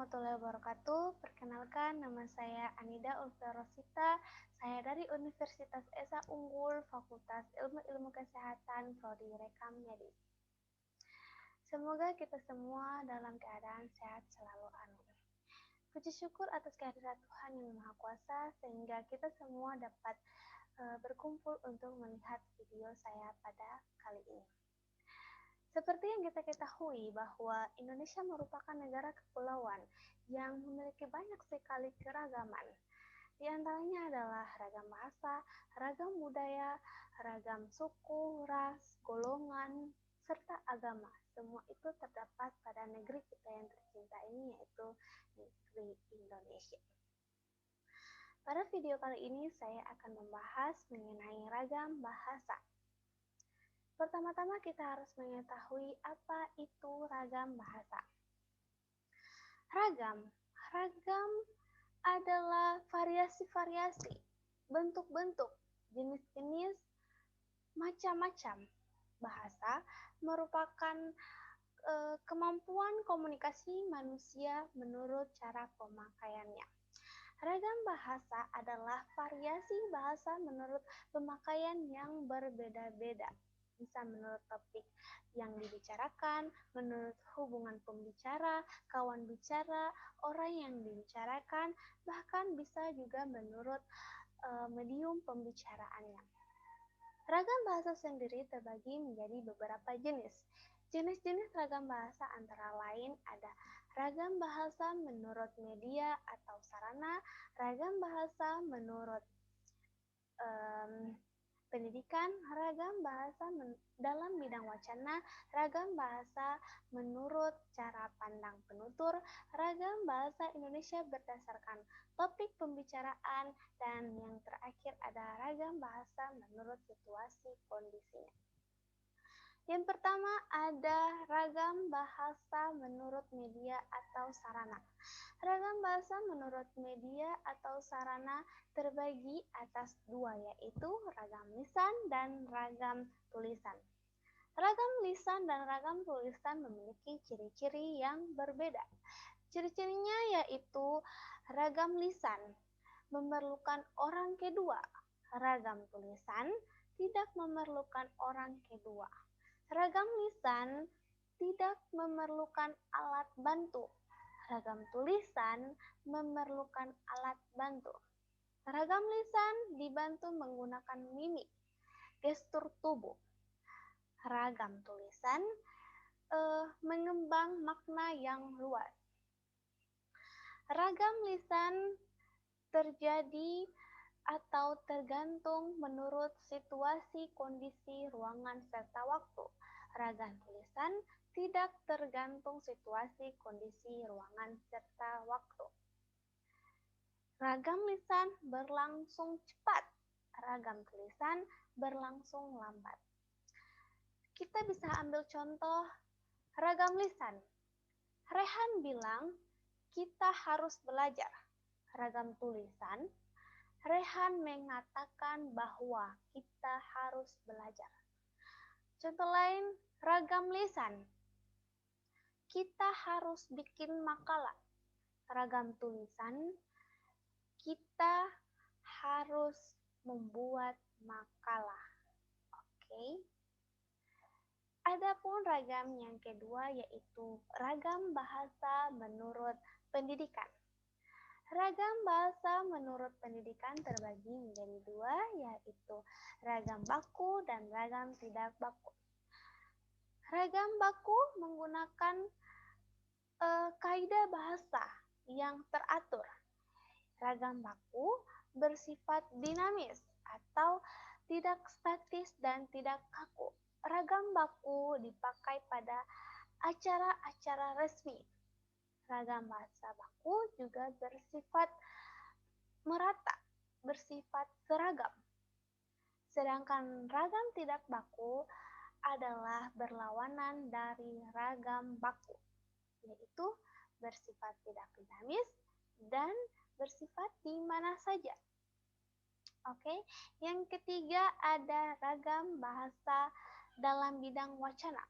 warahmatullahi wabarakatuh. Perkenalkan, nama saya Anida Ulfiarosita. Saya dari Universitas Esa Unggul, Fakultas Ilmu Kesehatan, Prodi Rekam Medis. Semoga kita semua dalam keadaan sehat selalu. Amin. Puji syukur atas kehadirat Tuhan yang Maha Kuasa, sehingga kita semua dapat berkumpul untuk melihat video saya pada kali ini. Seperti yang kita ketahui bahwa Indonesia merupakan negara kepulauan yang memiliki banyak sekali keragaman. Di antaranya adalah ragam bahasa, ragam budaya, ragam suku, ras, golongan, serta agama. Semua itu terdapat pada negeri kita yang tercinta ini, yaitu negeri Indonesia. Pada video kali ini saya akan membahas mengenai ragam bahasa. Pertama-tama kita harus mengetahui apa itu ragam bahasa. Ragam adalah variasi-variasi, bentuk-bentuk, jenis-jenis, macam-macam. Bahasa merupakan kemampuan komunikasi manusia menurut cara pemakaiannya. Ragam bahasa adalah variasi bahasa menurut pemakaian yang berbeda-beda. Bisa menurut topik yang dibicarakan, menurut hubungan pembicara, kawan bicara, orang yang dibicarakan, bahkan bisa juga menurut medium pembicaraannya. Ragam bahasa sendiri terbagi menjadi beberapa jenis. Jenis-jenis ragam bahasa antara lain ada ragam bahasa menurut media atau sarana, ragam bahasa menurut pendidikan, ragam bahasa dalam bidang wacana, ragam bahasa menurut cara pandang penutur, ragam bahasa Indonesia berdasarkan topik pembicaraan, dan yang terakhir ada ragam bahasa menurut situasi kondisinya. Yang pertama ada ragam bahasa menurut media atau sarana. Ragam bahasa menurut media atau sarana terbagi atas dua, yaitu ragam lisan dan ragam tulisan. Ragam lisan dan ragam tulisan memiliki ciri-ciri yang berbeda. Ciri-cirinya yaitu ragam lisan memerlukan orang kedua, ragam tulisan tidak memerlukan orang kedua. Ragam lisan tidak memerlukan alat bantu. Ragam tulisan memerlukan alat bantu. Ragam lisan dibantu menggunakan mimik, gestur tubuh. Ragam tulisan mengembang makna yang luas. Ragam lisan terjadi atau tergantung menurut situasi, kondisi, ruangan, serta waktu. Ragam tulisan tidak tergantung situasi, kondisi, ruangan, serta waktu. Ragam lisan berlangsung cepat, ragam tulisan berlangsung lambat. Kita bisa ambil contoh ragam lisan. Rehan bilang, kita harus belajar. Ragam tulisan, Rehan mengatakan bahwa kita harus belajar. Contoh lain, ragam lisan. Kita harus bikin makalah. Ragam tulisan, kita harus membuat makalah. Oke. Adapun ragam yang kedua yaitu ragam bahasa menurut pendidikan. Ragam bahasa menurut pendidikan terbagi menjadi dua, yaitu ragam baku dan ragam tidak baku. Ragam baku menggunakan kaidah bahasa yang teratur. Ragam baku bersifat dinamis atau tidak statis dan tidak kaku. Ragam baku dipakai pada acara-acara resmi. Ragam bahasa baku juga bersifat merata, bersifat seragam. Sedangkan ragam tidak baku adalah berlawanan dari ragam baku, yaitu bersifat tidak dinamis dan bersifat di mana saja. Oke, yang ketiga ada ragam bahasa dalam bidang wacana.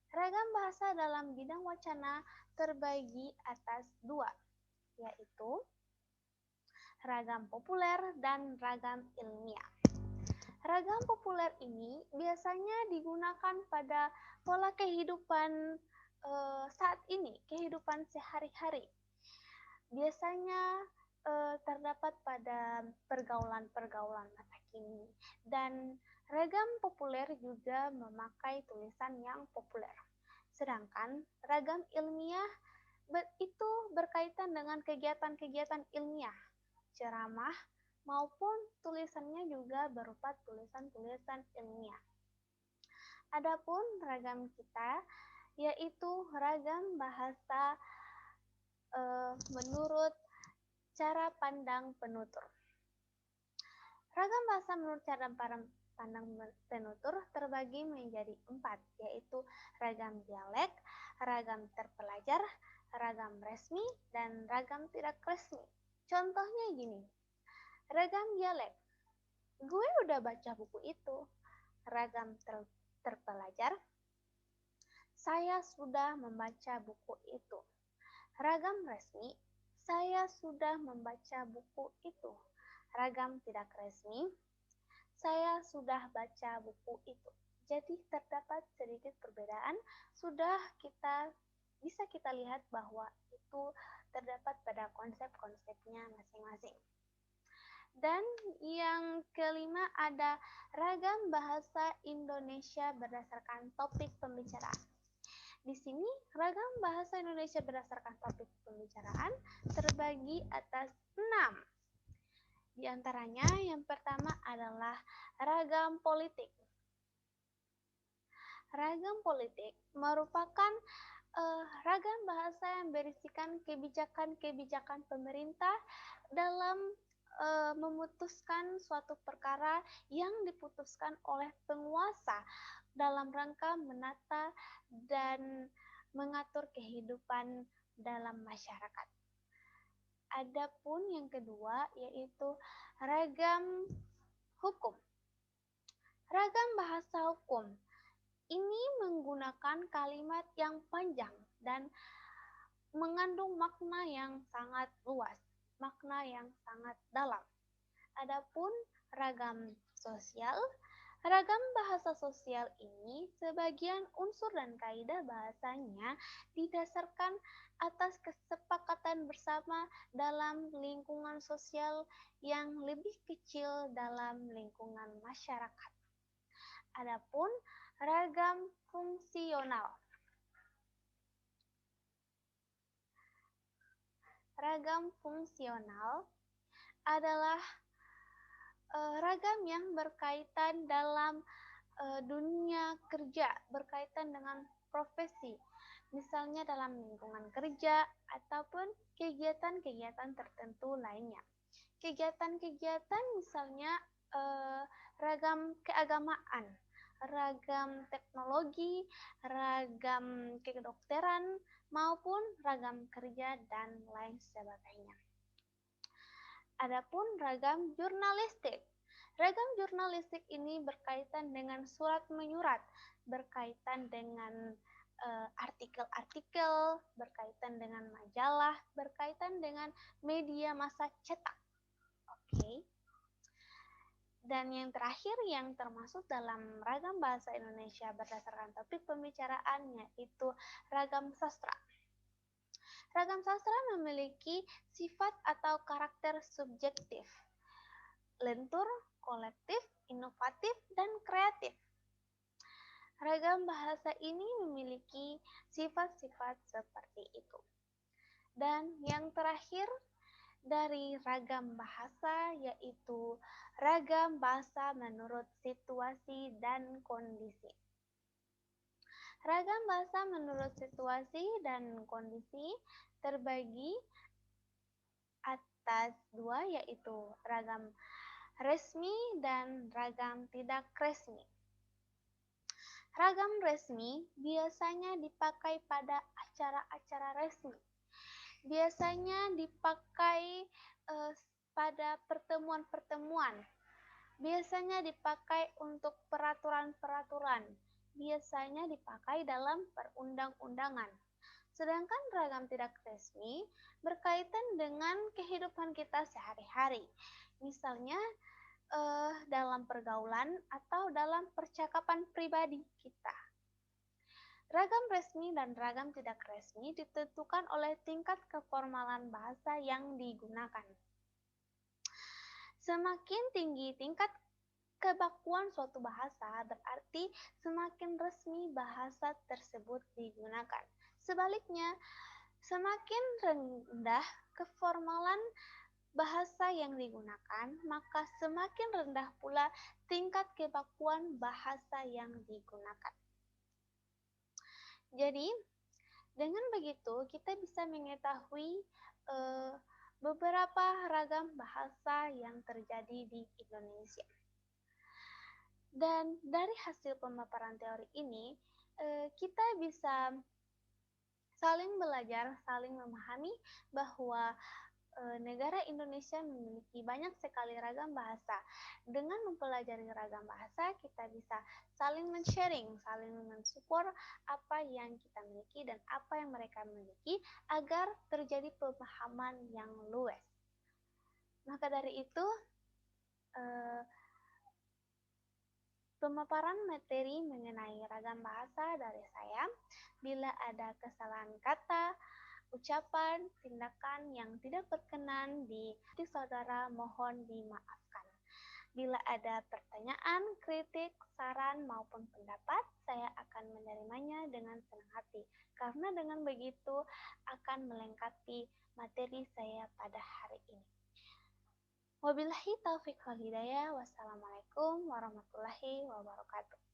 Ragam bahasa dalam bidang wacana terbagi atas dua, yaitu ragam populer dan ragam ilmiah. Ragam populer ini biasanya digunakan pada pola kehidupan saat ini, kehidupan sehari-hari. Biasanya terdapat pada pergaulan-pergaulan masa kini, dan ragam populer juga memakai tulisan yang populer. Sedangkan ragam ilmiah itu berkaitan dengan kegiatan-kegiatan ilmiah, ceramah, maupun tulisannya juga berupa tulisan-tulisan ilmiah. Adapun ragam kita yaitu ragam bahasa menurut cara pandang penutur. Ragam bahasa menurut cara pandang penutur terbagi menjadi 4, yaitu ragam dialek, ragam terpelajar, ragam resmi, dan ragam tidak resmi. Contohnya gini, ragam dialek. Gue udah baca buku itu. Ragam terpelajar. Saya sudah membaca buku itu. Ragam resmi. Saya sudah membaca buku itu. Ragam tidak resmi. Saya sudah baca buku itu. Jadi terdapat sedikit perbedaan. Bisa kita lihat bahwa itu terdapat pada konsep-konsepnya masing-masing. Dan yang kelima ada ragam bahasa Indonesia berdasarkan topik pembicaraan. Di sini ragam bahasa Indonesia berdasarkan topik pembicaraan terbagi atas 6. Di antaranya yang pertama adalah ragam politik. Ragam politik merupakan ragam bahasa yang berisikan kebijakan-kebijakan pemerintah dalam memutuskan suatu perkara yang diputuskan oleh penguasa dalam rangka menata dan mengatur kehidupan dalam masyarakat. Adapun yang kedua yaitu ragam hukum. Ragam bahasa hukum ini menggunakan kalimat yang panjang dan mengandung makna yang sangat luas, makna yang sangat dalam. Adapun ragam sosial, ragam bahasa sosial ini sebagian unsur dan kaidah bahasanya didasarkan atas kesepakatan bersama dalam lingkungan sosial yang lebih kecil dalam lingkungan masyarakat. Adapun ragam fungsional. Ragam fungsional adalah ragam yang berkaitan dalam dunia kerja, berkaitan dengan profesi, misalnya dalam lingkungan kerja ataupun kegiatan-kegiatan tertentu lainnya. Kegiatan-kegiatan misalnya ragam keagamaan, ragam teknologi, ragam kedokteran, maupun ragam kerja dan lain sebagainya. Adapun ragam jurnalistik. Ragam jurnalistik ini berkaitan dengan surat menyurat, berkaitan dengan artikel-artikel, berkaitan dengan majalah, berkaitan dengan media massa cetak. Oke. Dan yang terakhir yang termasuk dalam ragam bahasa Indonesia berdasarkan topik pembicaraan yaitu ragam sastra. Ragam sastra memiliki sifat atau karakter subjektif, lentur, kolektif, inovatif, dan kreatif. Ragam bahasa ini memiliki sifat-sifat seperti itu. Dan yang terakhir dari ragam bahasa yaitu ragam bahasa menurut situasi dan kondisi. Ragam bahasa menurut situasi dan kondisi terbagi atas dua yaitu ragam resmi dan ragam tidak resmi. Ragam resmi biasanya dipakai pada acara-acara resmi. Biasanya dipakai pada pertemuan-pertemuan. Biasanya dipakai untuk peraturan-peraturan. biasanya dipakai dalam perundang-undangan. Sedangkan ragam tidak resmi berkaitan dengan kehidupan kita sehari-hari. Misalnya dalam pergaulan atau dalam percakapan pribadi kita. Ragam resmi dan ragam tidak resmi ditentukan oleh tingkat keformalan bahasa yang digunakan. Semakin tinggi tingkat kebakuan suatu bahasa, berarti semakin resmi bahasa tersebut digunakan. Sebaliknya, semakin rendah keformalan bahasa yang digunakan, maka semakin rendah pula tingkat kebakuan bahasa yang digunakan. Jadi, dengan begitu kita bisa mengetahui beberapa ragam bahasa yang terjadi di Indonesia. Dan dari hasil pemaparan teori ini, kita bisa saling belajar, saling memahami bahwa negara Indonesia memiliki banyak sekali ragam bahasa. Dengan mempelajari ragam bahasa, kita bisa saling men-sharing, saling mensupport apa yang kita miliki dan apa yang mereka miliki agar terjadi pemahaman yang luas. Maka dari itu, pemaparan materi mengenai ragam bahasa dari saya. Bila ada kesalahan kata, ucapan, tindakan yang tidak berkenan di saudara, mohon dimaafkan. Bila ada pertanyaan, kritik, saran, maupun pendapat, saya akan menerimanya dengan senang hati. Karena dengan begitu akan melengkapi materi saya pada hari ini. Wabillahi taufiq wal hidayah. Wassalamualaikum warahmatullahi wabarakatuh.